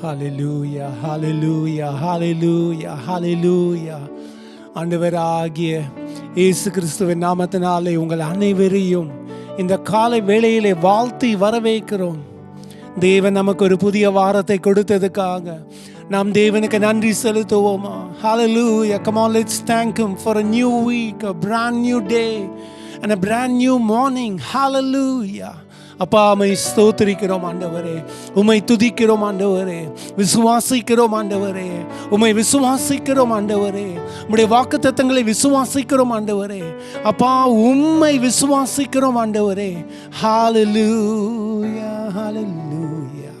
ஹல்லேலூயா, ஹல்லேலூயா, ஹல்லேலூயா, ஹல்லேலூயா. ஆண்டவராகிய இயேசு கிறிஸ்துவின் நாமத்தினாலே உங்கள் அனைவரையும் இந்த காலை வேளையிலே வாழ்த்தி வரவேற்கிறோம். தேவன் நமக்கு ஒரு புதிய வாரத்தை கொடுத்ததுக்காக நாம் தேவனுக்கு நன்றி செலுத்துவோமா? Hallelujah. Come on, let's thank him for a new week, a brand new day and a brand new morning. Hallelujah. அப்பா, உம்மை ஸ்தோத்திரிக்கிறோம் ஆண்டவரே, உம்மை துதிக்கிறோம் ஆண்டவரே, விசுவாசிக்கிறோம் ஆண்டவரே, உம்மை விசுவாசிக்கிறோம் ஆண்டவரே, உம்முடைய வாக்குத்தத்தங்களை விசுவாசிக்கிறோம் ஆண்டவரே. அப்பா, உம்மை விசுவாசிக்கிறோம் ஆண்டவரே. ஹல்லேலூயா, ஹல்லேலூயா.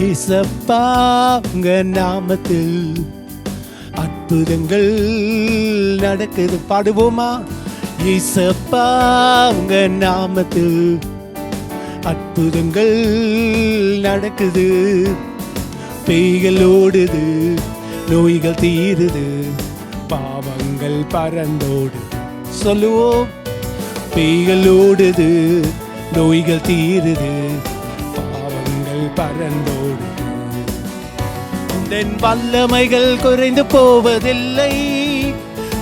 ஏசப்பா, உங்க நாமத்தில் அற்புதங்கள் நடக்குது. பாடுவோமா? ஏசப்பா, உங்க நாமத்தில் அற்புதங்கள் நடக்குது. பேய்கள் ஓடுது, நோய்கள் தீருது, பாவங்கள் பறந்தோடு. சொல்லுவோம். பேய்கள் ஓடுது, நோய்கள் தீருது, பறந்தோடு. உந்தன் வல்லமைகள் குறைந்து போவதில்லை,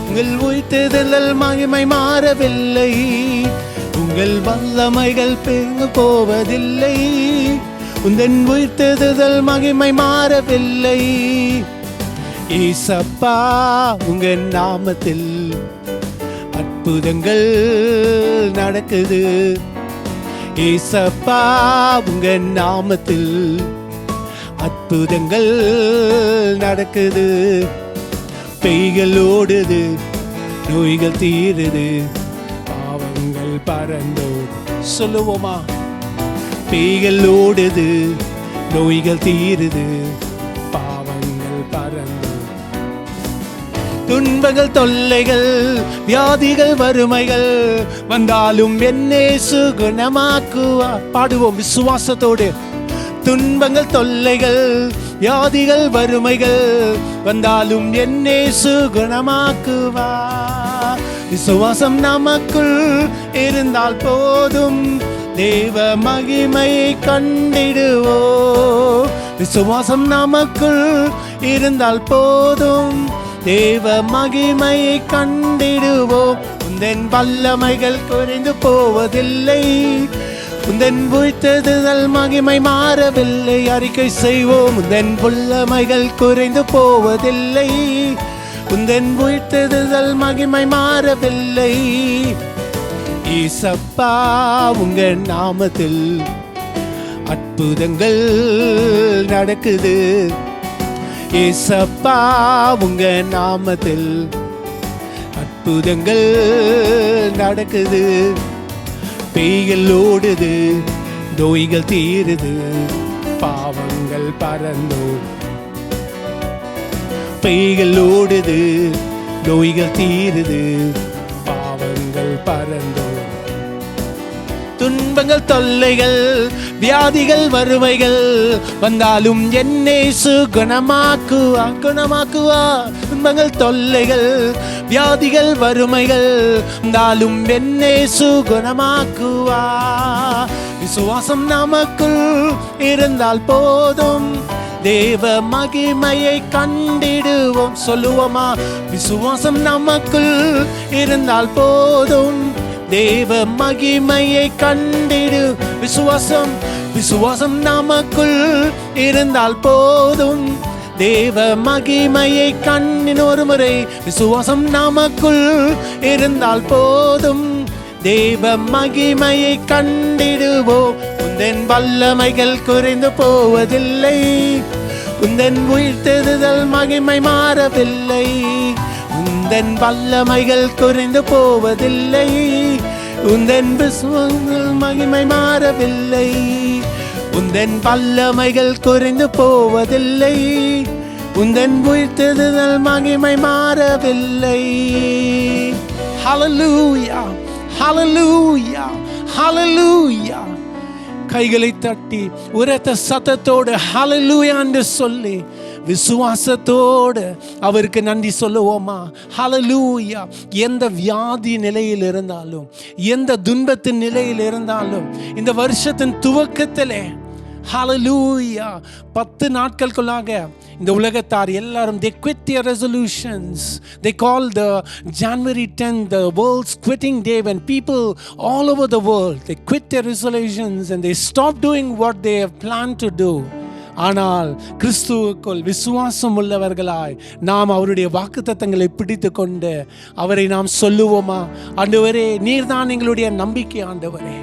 உங்கள் உயிர்த்தெழுதல் மகிமை மாறவில்லை. உங்கள் வல்லமைகள் பெருங்கு போவதில்லை, உந்தன் உயிர்த்தெழுதல் மகிமை மாறவில்லை. ஏசப்பா, உங்க நாமத்தில் அற்புதங்கள் நடக்குது. ஏசப்பா, உங்க நாமத்தில் அற்புதங்கள் நடக்குது. பேய்கள் ஓடுது, நோய்கள் தீருது, பாவங்கள் பறந்தோடு. சொல்லுவோமா? பேய்கள் ஓடுது, நோய்கள் தீருது, பாவங்கள் பறந்தோடு. துன்பங்கள், தொல்லைகள், வியாதிகள், வறுமைகள் வந்தாலும் என்னேசு குணமாக்குவார். பாடுவோம் விசுவாசத்தோடு. துன்பங்கள், தொல்லைகள், வியாதிகள், வறுமைகள் வந்தாலும் என்னேசு குணமாக்குவார். விசுவாசம் நமக்குள் இருந்தால் போதும், தேவ மகிமையை கண்டிடுவோம். விசுவாசம் நமக்குள் இருந்தால் போதும், தேவ மகிமையை கண்டிடுவோம். உந்தன் வல்லமைகள் குறைந்து போவதில்லை, உந்தன் உயிர்த்தெழுதல் மகிமை மாறவில்லை. அறிக்கை செய்வோம். உந்தன் வல்லமைகள் குறைந்து போவதில்லை, உந்தன் உயிர்த்தெழுதல் மகிமை மாறவில்லை. ஏசப்பா, உங்க நாமத்தில் அற்புதங்கள் நடக்குது. ஏசப்பா, உங்க நாமத்தில் அற்புதங்கள் நடக்குது. பேய்கள் ஓடுது, நோய்கள் தீருது, பாவங்கள் பறந்தோடு. பேய்கள் ஓடுது, நோய்கள் தீருது, பாவங்கள் பறந்தோடு. துன்பங்கள், தொல்லைகள், வியாதிகள், வறுமைகள் வந்தாலும் என்னேசு குணமாக்குவா, குணமாக்குவா. துன்பங்கள், தொல்லைகள், வியாதிகள், வறுமைகள் வந்தாலும் என்னேசு குணமாக்குவா. விசுவாசம் நமக்குள் இருந்தால் போதும், தேவ மகிமையை கண்டிடுவோம். சொல்லுவோமா? விசுவாசம் நமக்குள் இருந்தால் போதும், தேவ மகிமையை கண்டிடு. விசுவாசம், விசுவாசம் நமக்குள் இருந்தால் போதும், தேவ மகிமையை கண்ணின். ஒரு முறை. விசுவாசம் நமக்குள் இருந்தால் போதும், தேவ மகிமையை கண்டிடுவோம். உந்தன் வல்லமைகள் குறைந்து போவதில்லை, உந்தன் உயிர்த்தெழுதல் மகிமை மாறவில்லை. உந்தன் வல்லமைகள் குறைந்து போவதில்லை, உந்தன் விசுவாசங்கள் மகிமை மாறவில்லை. உந்தன் வல்லமைகள் குறைந்து போவதில்லை, உந்தன் உயிர்த்தெழுதல் மகிமை மாறவில்லை. ஹல்லேலூயா, ஹல்லேலூயா, ஹல்லேலூயா. கைகளை தட்டி உரத்த சத்தத்தோடு ஹல்லேலூயா என்று சொல்லி விசுவாசத்தோடு அவருக்கு நன்றி சொல்லுவோமா? ஹல்லேலூயா. எந்த வியாதி நிலையில் இருந்தாலும், எந்த துன்பத்தின் நிலையில் இருந்தாலும், இந்த வருஷத்தின் துவக்கத்திலே ஹல்லேலூயா 10 நாட்களுக்குள்ளாக இந்த உலகத்தார் எல்லாரும் they quit their resolutions. They call the January 10th the world's quitting day, when people all over the world they quit their resolutions and they stop doing what they have planned to do. ஆனால் கிறிஸ்துவுக்குள் விசுவாசம் உள்ளவர்களாய் நாம் அவருடைய வாக்குத்தத்தங்களை பிடித்து கொண்டு அவரை நாம் சொல்லுவோமா? ஆண்டவரே, நீர்தான் எங்களுடைய நம்பிக்கை ஆண்டவரே,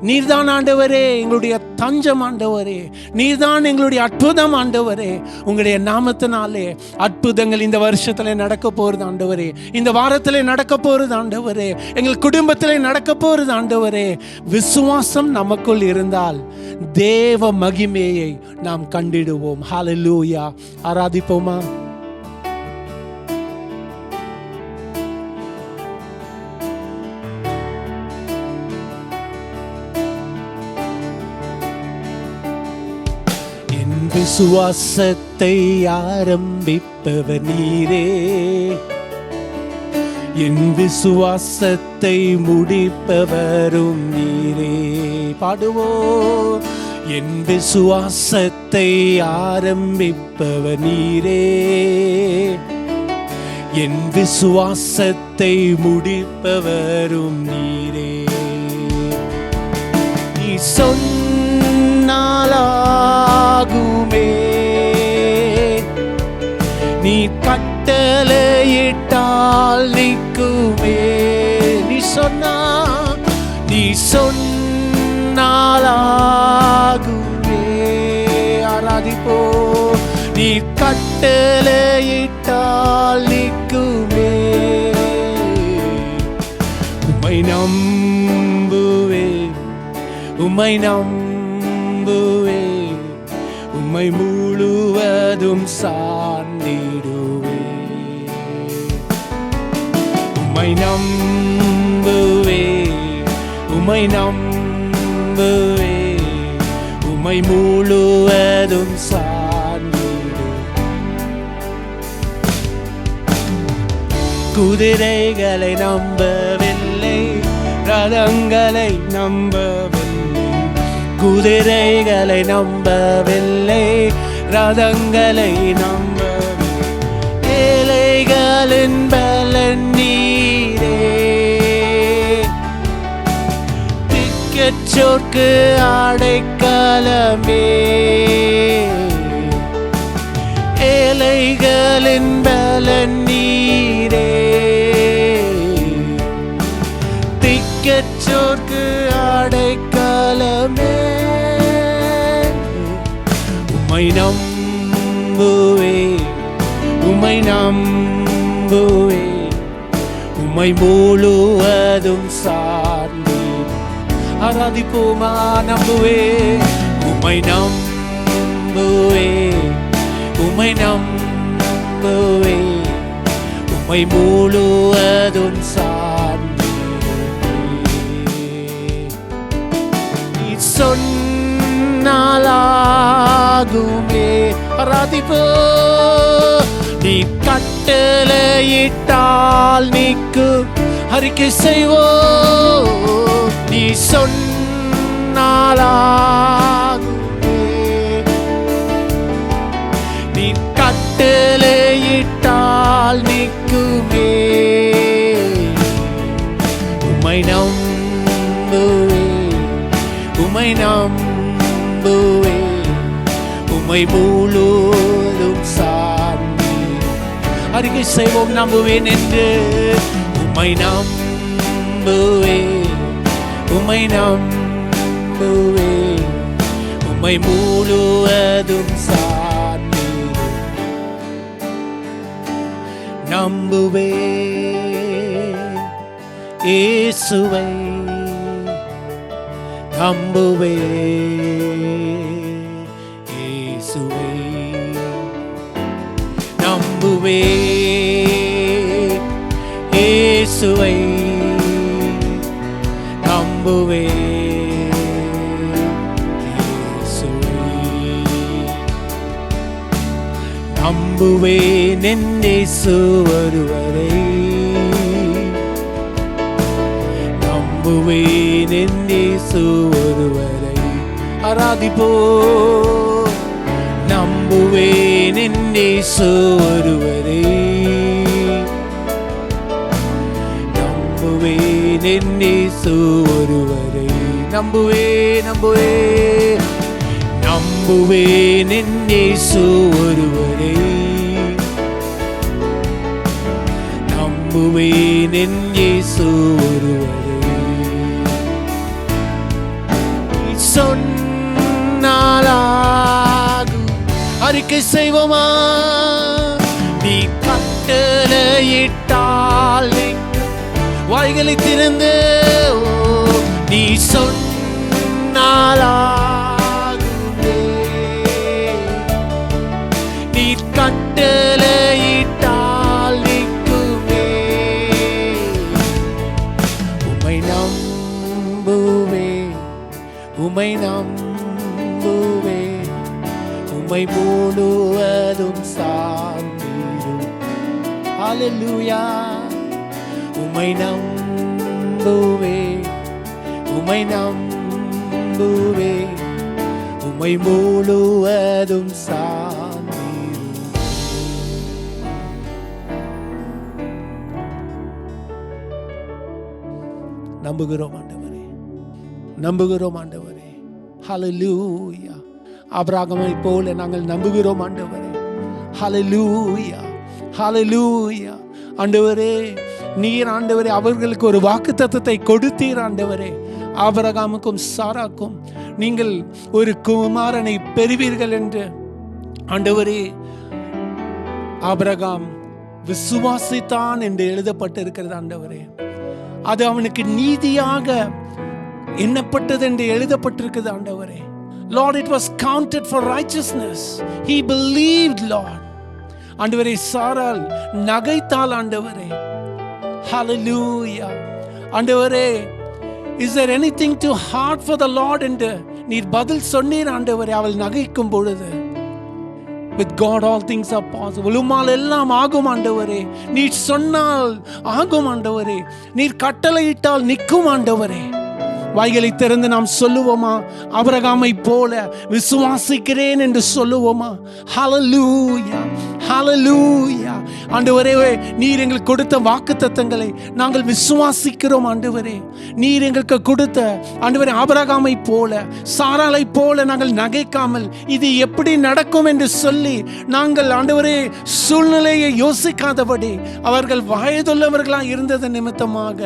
நீர்தான் ஆண்டவரே எங்களுடைய தஞ்சம் ஆண்டவரே, நீர்தான் எங்களுடைய அற்புதம் ஆண்டவரே. உங்களுடைய நாமத்தினாலே அற்புதங்கள் இந்த வருஷத்துல நடக்க போறது ஆண்டவரே, இந்த வாரத்திலே நடக்க போறது ஆண்டவரே, எங்கள் குடும்பத்திலே நடக்க போறது ஆண்டவரே. விசுவாசம் நமக்குள் இருந்தால் தேவ மகிமையை நாம் கண்டிடுவோம். ஹல்லேலூயா. ஆராதிப்போமா? என் விசுவாசத்தை ஆரம்பிப்பவர் நீரே, என் விசுவாசத்தை முடிப்பவரும் நீரே. பாடுவோம். என் விசுவாசத்தை ஆரம்பிப்பவர் நீரே, என் விசுவாசத்தை முடிப்பவரும் நீரே. நீ சொன்னாலாகுமே, நீ கட்டளையிட்டால் நிற்குமே. நீ சொன்னா, நீ சொன்னாலாகுமே. ஆராதிப்போ. நீ கட்டளையிட்டால் நிற்குமே. உம்மை நம்புவே, உம்மை நம்புவே, உம்மை முழுவதும் சார்ந்திடுவே. உம்மை நம்புவே, உம்மை நம்புவே, உம்மை முழுவதும் சார்ந்திடுவே. குதிரைகளை நம்பவில்லை, ரதங்களை நம்பவில்லை, குதிரைகளை நம்பவில்லை, ரதங்களை நம்பவில்லை. ஏழைகளின் பலன் நீரே, திக்கற்றோர்க்கு அடைக்கலமே. ஏழைகளின் பலன் நீரே, திக்கற்றோர்க்கு அடைக்கலமே. உம்மை நம்புவே, உம்மை நம்புவே, உம்மை முழுவதும் சார்ந்து. ஆராதிப்போமா? நம்புவே, உம்மை நம்புவே, உம்மை நம்புவே, உம்மை முழுவதும் சார்ந்து. நீ சொன்னாலாகுமே. ஆராதிப்போ. நீ கட்டளையிட்டால் நிற்கும். அறிக்கை செய்வோம். நீ சொன்னாலாகுமே. நீ கட்டளையிட்டால் நிற்குமே. உம்மை நம்புவே, உம்மை நம்புவே, உம்மை முழுவதும் சார்ந்து. அறிக்கை செய்வோம். நம்புவேன் என்று. உம்மை நம்புவே, உம்மை நம்புவே, உம்மை முழுவதும் சார்ந்து. நம்புவே இயேசுவை, நம்புவே இயேசுவை, நம்புவே இயேசுவை, நம்புவே இயேசுவை, நம்புவேன் என் இயேசு ஒருவரை, நம்புவேன் என் இயேசு ஒருவரை. ஆராதிப்போ. நம்புவேன் என் இயேசு ஒருவரை, நம்புவேன் என் இயேசு ஒருவரை. நம்புவேன் நம்புவேன் நம்புவேன் என் இயேசு ஒருவரை, நம்புவேன் என் இயேசு ஒருவரை. சொன்னாலாகும் அறிக்கை செய்வோமா? நீ கட்டளையிட்டால் வாய்களை திறந்து நீ சொன்னாலாகுமே, நீ கட்டளையிட்டால் நிற்குமே. உம்மை நம்புவேன், உம்மை நம்புவேன், உம்மை முழுவதும் சார்ந்திடும். ஹல்லேலூயா. உம்மை நம்புவேன், உம்மை நம்புவேன், உம்மை முழுவதும் சார்ந்திடும். நம்புகிறோம் ஆண்டவரே, நம்புகிறோம் ஆண்டவரே. ஹல்லேலூயா. ஆபிரகாமை போல நாங்கள் நம்புகிறோம் ஆண்டவரே. ஹல்லேலூயா, ஹல்லேலூயா. ஆண்டவரே, நீர் ஆண்டவரே அவர்களுக்கு ஒரு வாக்குத்தத்தத்தை கொடுத்தீர் ஆண்டவரே. ஆபிரகாமுக்கும் சாராக்கும் நீங்கள் ஒரு குமாரனை பெறுவீர்கள் என்று ஆண்டவரே. ஆபிரகாம் விசுவாசித்தான் என்று எழுதப்பட்டிருக்கிறது ஆண்டவரே. அது அவனுக்கு நீதியாக எண்ணப்பட்டது என்று எழுதப்பட்டிருக்கிறது ஆண்டவரே. Lord, it was counted for righteousness. He believed, Lord. ஆண்டவரே, சாராள் நகைத்தாள் ஆண்டவரே. Hallelujah. ஆண்டவரே, is there anything too hard for the Lord என்று நீர் பதில் சொன்னீர் ஆண்டவரே. அவள் நகைக்கும் பொழுது with God all things are possible. உம்மால் எல்லாம் ஆகும் ஆண்டவரே. நீர் சொன்னால் ஆகும் ஆண்டவரே. நீர் கட்டளையிட்டால் நிற்கும் ஆண்டவரே. வாய்களை திறந்து நாம் சொல்லுவோமா? ஆபிரகாமை போல விசுவாசிக்கிறேன் என்று சொல்லுவோமா? ஹல்லேலூயா, ஹல்லேலூயா. ஆண்டவரே, நீர் எங்களுக்கு கொடுத்த வாக்குத்தத்தங்களை நாங்கள் விசுவாசிக்கிறோம் ஆண்டவரே. நீர் எங்களுக்கு கொடுத்த ஆண்டவரே ஆபிரகாமை போல சாராளை போல நாங்கள் நகைக்காமல் இது எப்படி நடக்கும் என்று சொல்லி நாங்கள் ஆண்டவரே சூழ்நிலையை யோசிக்காதபடி அவர்கள் வயதுள்ளவர்களாக இருந்தது நிமித்தமாக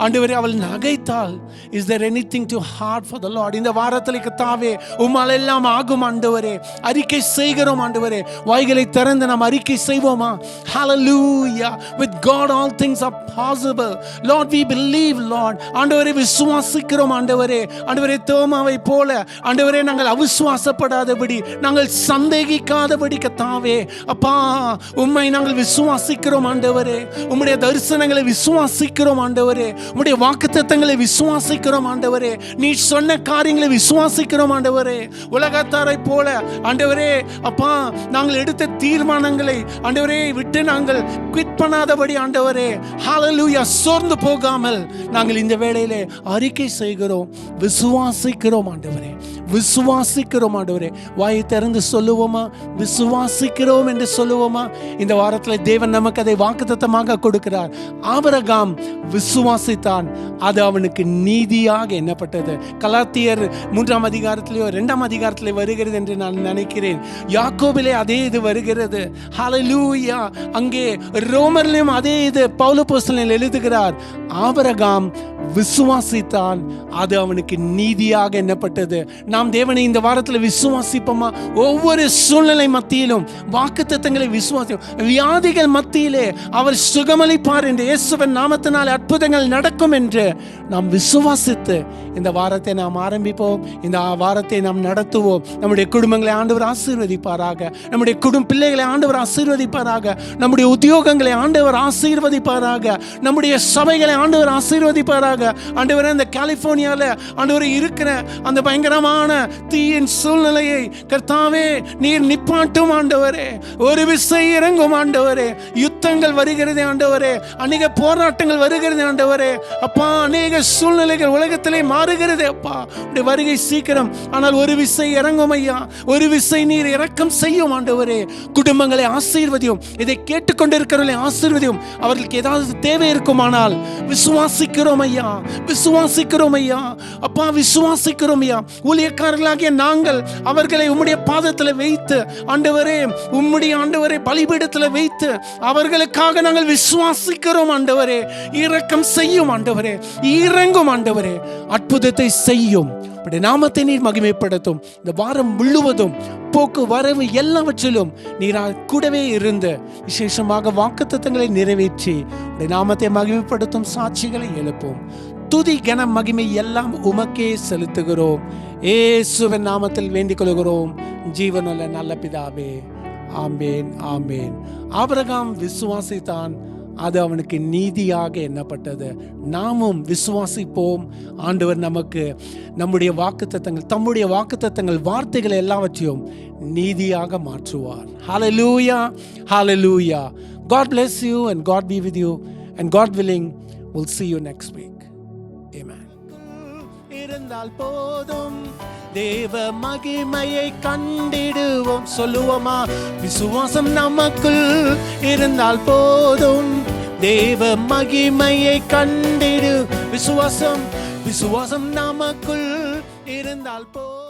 ஆண்டவரே அவள் நகைத்தாள். Is there anything too hard for the Lord? இந்த வாரத்தில் கர்த்தாவே உம்மால் எல்லாம் ஆகும் ஆண்டவரே. அறிக்கை செய்கிறோம் ஆண்டவரே. வாய்களை திறந்து நாம் அறிக்கை செய்வோமா? Hallelujah. With God all things are possible. Lord, we believe, Lord. ஆண்டவரே விசுவாசிக்கிறோம் ஆண்டவரே. ஆண்டவரே, தோமாவை போல ஆண்டவரே நாங்கள் அவிசுவாசப்படாதபடி நாங்கள் சந்தேகிக்காதபடி கர்த்தாவே அப்பா உம்மை நாங்கள் விசுவாசிக்கிறோம் ஆண்டவரே. உம்முடைய தரிசனங்களை விசுவாசிக்கிறோம் ஆண்டவரே. உம்முடைய வாக்குத்தத்தங்களை விசுவாசிக்கிறோம் ஆண்டவரே. நீ சொன்ன காரியங்களை விசுவாசிக்கிறோம் ஆண்டவரே. உலகத்தாரை போல ஆண்டவரே அப்பா நாங்கள் எடுத்த தீர்மானங்களை ஆண்டவரே விட்டு நாங்கள் குவிட் பண்ணாதபடி ஆண்டவரே ஹல்லேலூயா சோர்ந்து போகாமல் நாங்கள் இந்த வேளையிலே அறிக்கை செய்கிறோம், விசுவாசிக்கிறோம் ஆண்டவரே. விசுவாசிக்கிறோம் ஆண்டவரே. வாயை திறந்து சொல்லுவோமா? விசுவாசிக்கிறோம் என்று சொல்லுவோமா? இந்த வாரத்தில் தேவன் நமக்கு அதை வாக்குத்தத்தமாக கொடுக்கிறார். ஆபிரகாம் விசுவாசித்தான், அது அவனுக்கு நீதியாக எண்ணப்பட்டது. கலாத்தியர் 3ஆம் அதிகாரத்திலேயோ 2ஆம் அதிகாரத்திலே வருகிறது என்று நான் நினைக்கிறேன். யாக்கோபிலே அதே இது வருகிறது. ஹல்லேலூயா. அங்கே ரோமர்லயும் அதே இது பவுல் அப்போஸ்தலன் எழுதுகிறார். ஆபிரகாம் விசுவாசித்தான், அது அவனுக்கு நீதியாக எண்ணப்பட்டது. நாம் தேவனை இந்த வாரத்தில் விசுவாசிப்போமா? ஒவ்வொரு சூழ்நிலை மத்தியிலும் வாக்குத்தத்தங்களை விசுவாசிப்போம். வியாதிகள் மத்தியிலே அவர் சுகமளிப்பார் என்று, இயேசுவின் நாமத்தினால் அற்புதங்கள் நடக்கும் என்று நாம் விசுவாசித்து இந்த வாரத்தை நாம் ஆரம்பிப்போம். இந்த வாரத்தை நாம் நடத்துவோம். நம்முடைய குடும்பங்களை ஆண்டவர் ஆசீர்வதிப்பாராக. நம்முடைய பிள்ளைகளை ஆண்டவர் ஆசீர்வதிப்பாராக. நம்முடைய உத்தியோகங்களை ஆண்டவர் ஆசீர்வதிப்பாராக. நம்முடைய சபைகளை ஆண்டவர் ஆசீர்வதிப்பாராக. செய்யும்படியாக ஆண்டவரே அந்த கலிபோர்னியால ஆண்டவரே இருக்கிற அந்த பயங்கரமான தீயின் சூழ்நிலையை கர்த்தாவே நீர் நிப்பாட்டும் ஆண்டவரே. ஒரு விசை இறங்கும் ஆண்டவரே. யுத்தங்கள் வருகிறது ஆண்டவரே, அநேக போராட்டங்கள் வருகிறது ஆண்டவரே. அப்பா, அநேக சூழ்நிலைகள் உலகத்திலே மாறுகிறது அப்பா. உடைய வருகை சீக்கிரம். ஆனால் ஒரு விசை இறங்கும் ஐயா, ஒரு விசை நீர் இரக்கம் செய்யும் ஆண்டவரே. குடும்பங்களை ஆசீர்வதியும், இதை கேட்டுக்கொண்டிருக்கிறவர்களை ஆசீர்வதியும். அவர்களுக்கு ஏதாவது தேவை இருக்குமானால் விசுவாசிக்கிறோம் ஐயா, விசுவாசிக்கிறோம் ஐயா. அப்பா, விசுவாசிக்கிறோம் ஐயா. ஊழியக்காரர்களாகிய நாங்கள் அவர்களை உம்முடைய பாதத்தில் வைத்து ஆண்டவரே, உம்முடைய ஆண்டவரே பலிபீடத்தில் வைத்து அவர்களுக்காக நாங்கள் விசுவாசிக்கிறோம் ஆண்டவரே. இரக்கம் செய்யும் ஆண்டவரே, இறங்கும் ஆண்டவரே, அற்புதத்தை செய்யும். நாமத்தை நீர் மகிமைப்படுத்தும். இந்த வாரம் முழுவதும் போக்கு வரவு எல்லாவற்றிலும் நீர் கூடவே இருந்து விசேஷமாக வாக்குத்தத்தங்களை நிறைவேற்றி நாமத்தை மகிமைப்படுத்தும் சாட்சிகளை எழுப்பும். துதி கன மகிமை எல்லாம் உமக்கே செலுத்துகிறோம். இயேசுவின் நாமத்தில் வேண்டிக் கொள்கிறோம் ஜீவனுள்ள நல்ல பிதாவே, ஆமேன், ஆமேன். ஆபிரகாம் விசுவாசித்தான், அது அவனுக்கு நீதியாக எண்ணப்பட்டது. நாமும் விசுவாசிப்போம். ஆண்டவர் நமக்கு நம்முடைய வாக்குத்தத்தங்கள், தம்முடைய வாக்குத்தத்தங்கள், வார்த்தைகள் எல்லாவற்றையும் நீதியாக மாற்றுவார். ஹல்லேலூயா, ஹல்லேலூயா. God bless you and God be with you, and God willing we'll see you next week. Amen. இருந்தால் போதும் தேவ மகிமையை கண்டிடுவோம். சொல்லுவோமா? விசுவாசம் நமக்குள் இருந்தால் போதும் தேவ மகிமையை கண்டிடு. விசுவாசம், விசுவாசம் நமக்குள் இருந்தால் போதும்.